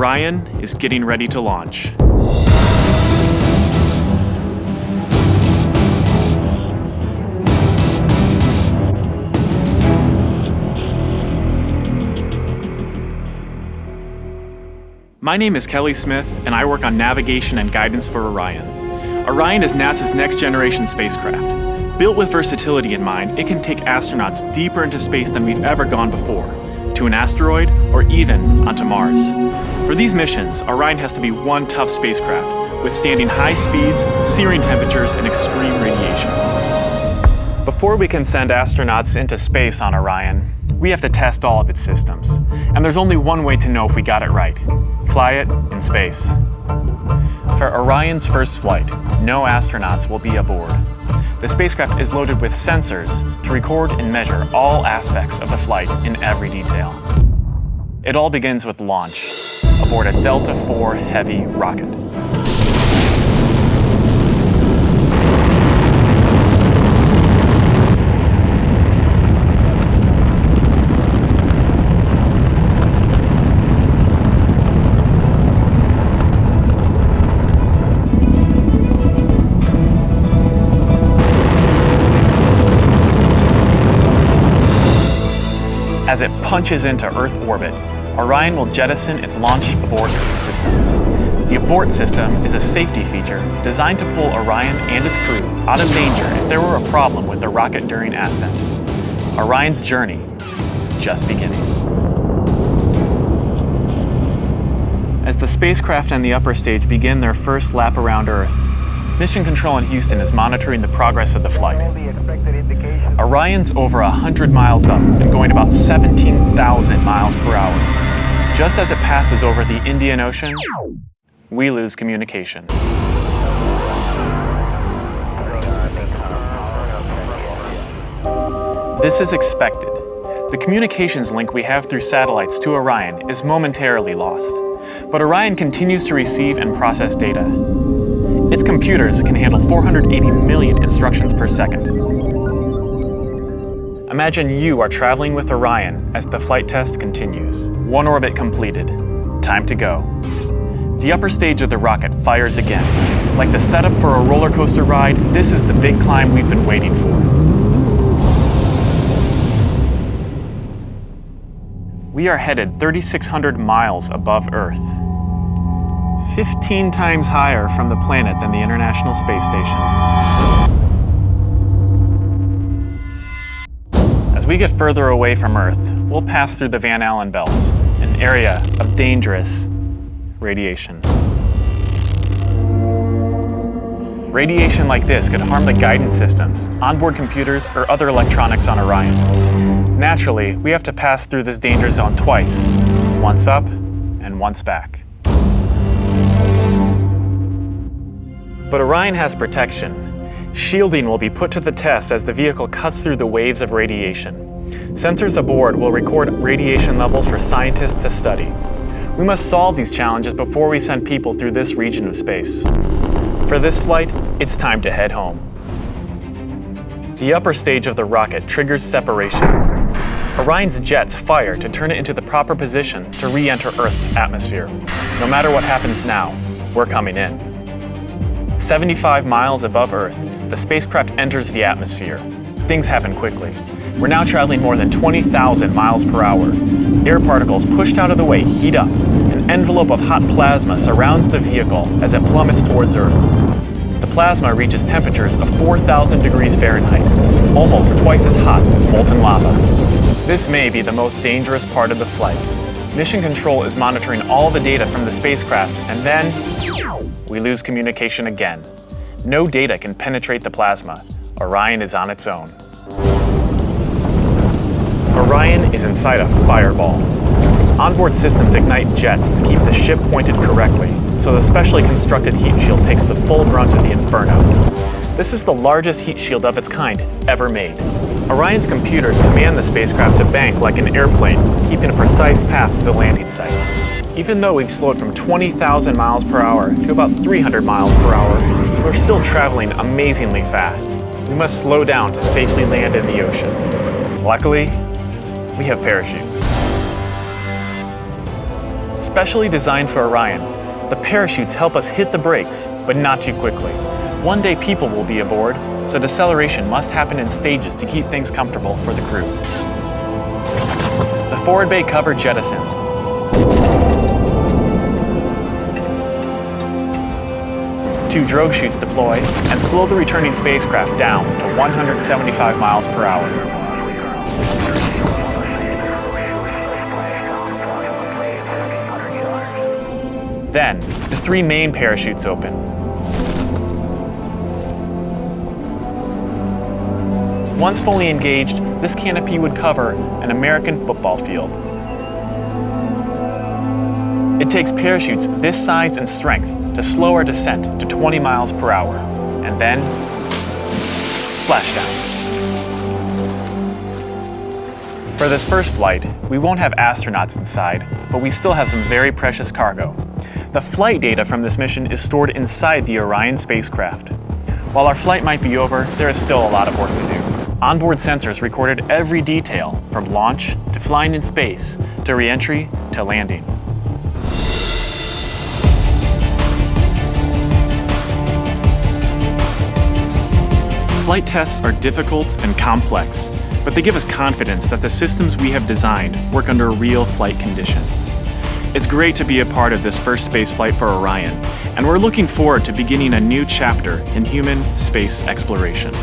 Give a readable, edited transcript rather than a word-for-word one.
Orion is getting ready to launch. My name is Kelly Smith, and I work on navigation and guidance for Orion. Orion is NASA's next-generation spacecraft. Built with versatility in mind, it can take astronauts deeper into space than we've ever gone before, to an asteroid or even onto Mars. For these missions, Orion has to be one tough spacecraft, withstanding high speeds, searing temperatures, and extreme radiation. Before we can send astronauts into space on Orion, we have to test all of its systems. And there's only one way to know if we got it right: fly it in space. For Orion's first flight, no astronauts will be aboard. The spacecraft is loaded with sensors to record and measure all aspects of the flight in every detail. It all begins with launch aboard a Delta IV Heavy rocket. As it punches into Earth orbit, Orion will jettison its launch abort system. The abort system is a safety feature designed to pull Orion and its crew out of danger if there were a problem with the rocket during ascent. Orion's journey is just beginning. As the spacecraft and the upper stage begin their first lap around Earth, Mission Control in Houston is monitoring the progress of the flight. Orion's over 100 miles up and going about 17,000 miles per hour. Just as it passes over the Indian Ocean, we lose communication. This is expected. The communications link we have through satellites to Orion is momentarily lost, but Orion continues to receive and process data. Its computers can handle 480 million instructions per second. Imagine you are traveling with Orion as the flight test continues. One orbit completed. Time to go. The upper stage of the rocket fires again. Like the setup for a roller coaster ride, this is the big climb we've been waiting for. We are headed 3,600 miles above Earth. 15 times higher from the planet than the International Space Station. As we get further away from Earth, we'll pass through the Van Allen belts, an area of dangerous radiation. Radiation like this could harm the guidance systems, onboard computers, or other electronics on Orion. Naturally, we have to pass through this danger zone twice, once up and once back. But Orion has protection. Shielding will be put to the test as the vehicle cuts through the waves of radiation. Sensors aboard will record radiation levels for scientists to study. We must solve these challenges before we send people through this region of space. For this flight, it's time to head home. The upper stage of the rocket triggers separation. Orion's jets fire to turn it into the proper position to re-enter Earth's atmosphere. No matter what happens now, we're coming in. 75 miles above Earth, the spacecraft enters the atmosphere. Things happen quickly. We're now traveling more than 20,000 miles per hour. Air particles pushed out of the way heat up. An envelope of hot plasma surrounds the vehicle as it plummets towards Earth. The plasma reaches temperatures of 4,000 degrees Fahrenheit, almost twice as hot as molten lava. This may be the most dangerous part of the flight. Mission Control is monitoring all the data from the spacecraft, and then we lose communication again. No data can penetrate the plasma. Orion is on its own. Orion is inside a fireball. Onboard systems ignite jets to keep the ship pointed correctly, so the specially constructed heat shield takes the full brunt of the inferno. This is the largest heat shield of its kind ever made. Orion's computers command the spacecraft to bank like an airplane, keeping a precise path to the landing site. Even though we've slowed from 20,000 miles per hour to about 300 miles per hour, we're still traveling amazingly fast. We must slow down to safely land in the ocean. Luckily, we have parachutes. Specially designed for Orion, the parachutes help us hit the brakes, but not too quickly. One day people will be aboard, so deceleration must happen in stages to keep things comfortable for the crew. The forward bay cover jettisons. Two drogue chutes deploy and slow the returning spacecraft down to 175 miles per hour. Then, the three main parachutes open. Once fully engaged, this canopy would cover an American football field. It takes parachutes this size and strength to slow our descent to 20 miles per hour, and then splashdown. For this first flight, we won't have astronauts inside, but we still have some very precious cargo. The flight data from this mission is stored inside the Orion spacecraft. While our flight might be over, there is still a lot of work to do. Onboard sensors recorded every detail, from launch to flying in space, to re-entry to landing. Flight tests are difficult and complex, but they give us confidence that the systems we have designed work under real flight conditions. It's great to be a part of this first space flight for Orion, and we're looking forward to beginning a new chapter in human space exploration.